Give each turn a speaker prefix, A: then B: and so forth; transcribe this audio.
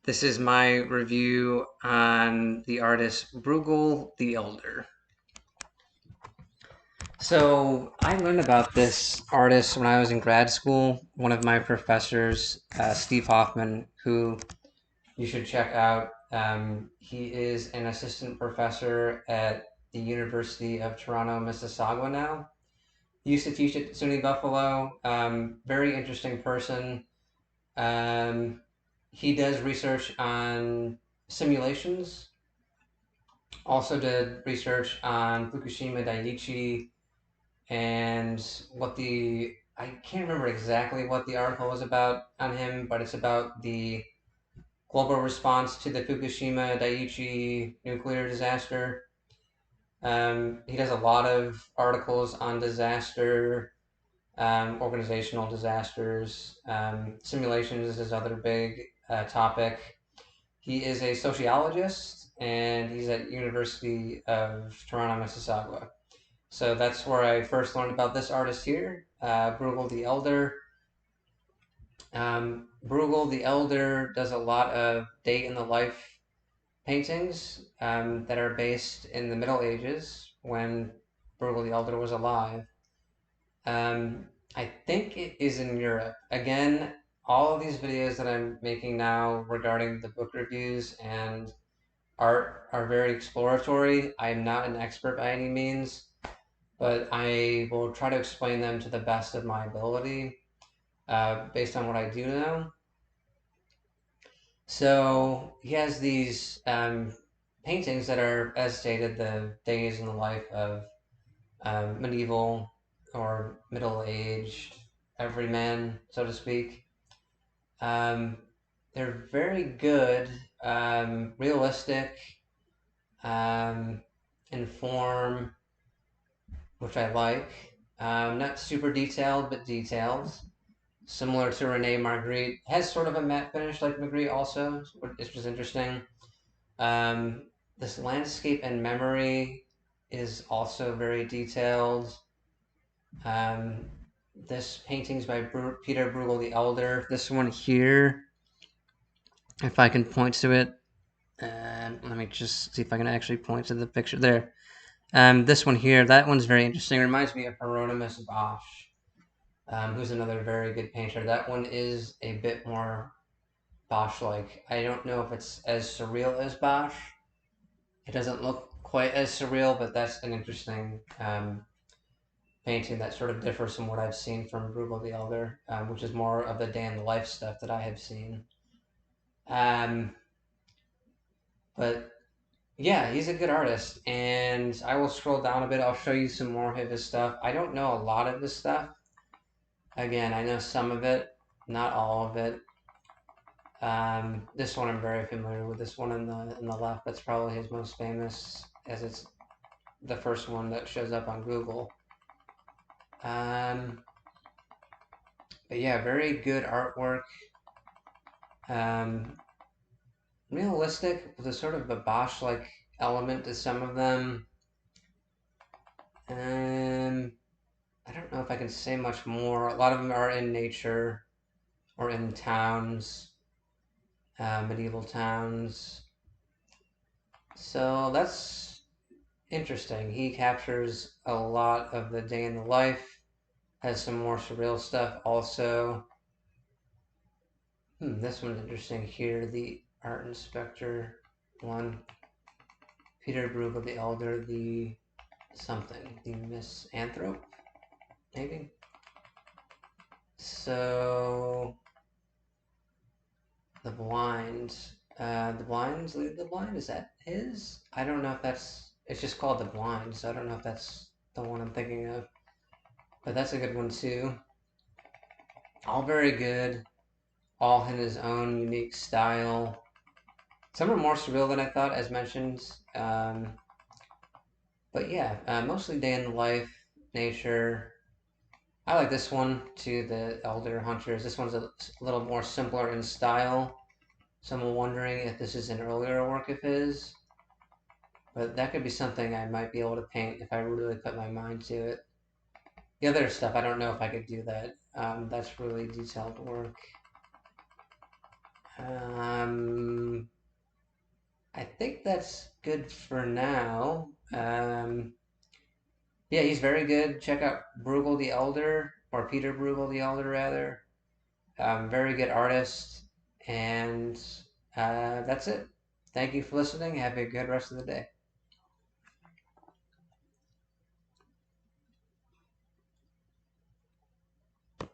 A: This is my review on the artist Brugel The Elder. So I learned about this artist when I was in grad school. One of my professors, Steve Hoffman, who you should check out. He is an assistant professor at the University of Toronto, Mississauga now. He used to teach at SUNY Buffalo. Very interesting person. Um, he does research on simulations. Also did research on Fukushima Daiichi and I can't remember exactly what the article was about on him, but it's about the global response to the Fukushima Daiichi nuclear disaster. He does a lot of articles on disaster, organizational disasters. Simulations is his other big topic. He is a sociologist, and he's at University of Toronto, Mississauga. So that's where I first learned about this artist here, Brugel the Elder. Brugel the Elder does a lot of day in the life paintings that are based in the Middle Ages when Brugel the Elder was alive. I think it is in Europe. Again, all of these videos that I'm making now regarding the book reviews and art are very exploratory. I'm not an expert by any means, but I will try to explain them to the best of my ability based on what I do know. So he has these paintings that are, as stated, the days in the life of medieval or middle-aged everyman, so to speak. They're very good, realistic, in form, which I like. Not super detailed, but detailed. Similar to Rene Magritte. Has sort of a matte finish like Magritte also, which was interesting. This landscape and memory is also very detailed. This painting's by Pieter Brugel The Elder. This one here, if I can point to it, let me just see if I can actually point to the picture there. This one here, that one's very interesting. It reminds me of Hieronymus Bosch, who's another very good painter. That one is a bit more Bosch-like. I don't know if it's as surreal as Bosch. It doesn't look quite as surreal, but that's an interesting painting that sort of differs from what I've seen from Brugel the Elder, which is more of the day in the life stuff that I have seen. But yeah, he's a good artist, and I will scroll down a bit. I'll show you some more of his stuff. I don't know a lot of his stuff. Again, I know some of it, not all of it. This one I'm very familiar with. This one in the left, that's probably his most famous, as it's the first one that shows up on Google. But yeah, very good artwork. Realistic with a sort of a Bosch-like element to some of them. I don't know if I can say much more. A lot of them are in nature or in towns, medieval towns. So that's interesting. He captures a lot of the day in the life, has some more surreal stuff also. This one's interesting here, the art inspector one. Pieter Brugel the Elder, the something, the misanthrope, maybe? So, the blind. The blinds lead the blind? Is that his? I don't know if that's... It's just called The Blind, so I don't know if that's the one I'm thinking of. But that's a good one too. All very good. All in his own unique style. Some are more surreal than I thought, as mentioned. But yeah, mostly day in the life, nature. I like this one too, the Elder Hunters. This one's a little more simpler in style. So I'm wondering if this is an earlier work of his. But that could be something I might be able to paint if I really put my mind to it. The other stuff, I don't know if I could do that. That's really detailed work. think that's good for now. Yeah, he's very good. Check out Brugel the Elder, or Pieter Brugel the Elder, rather. Very good artist. And that's it. Thank you for listening. Have a good rest of the day.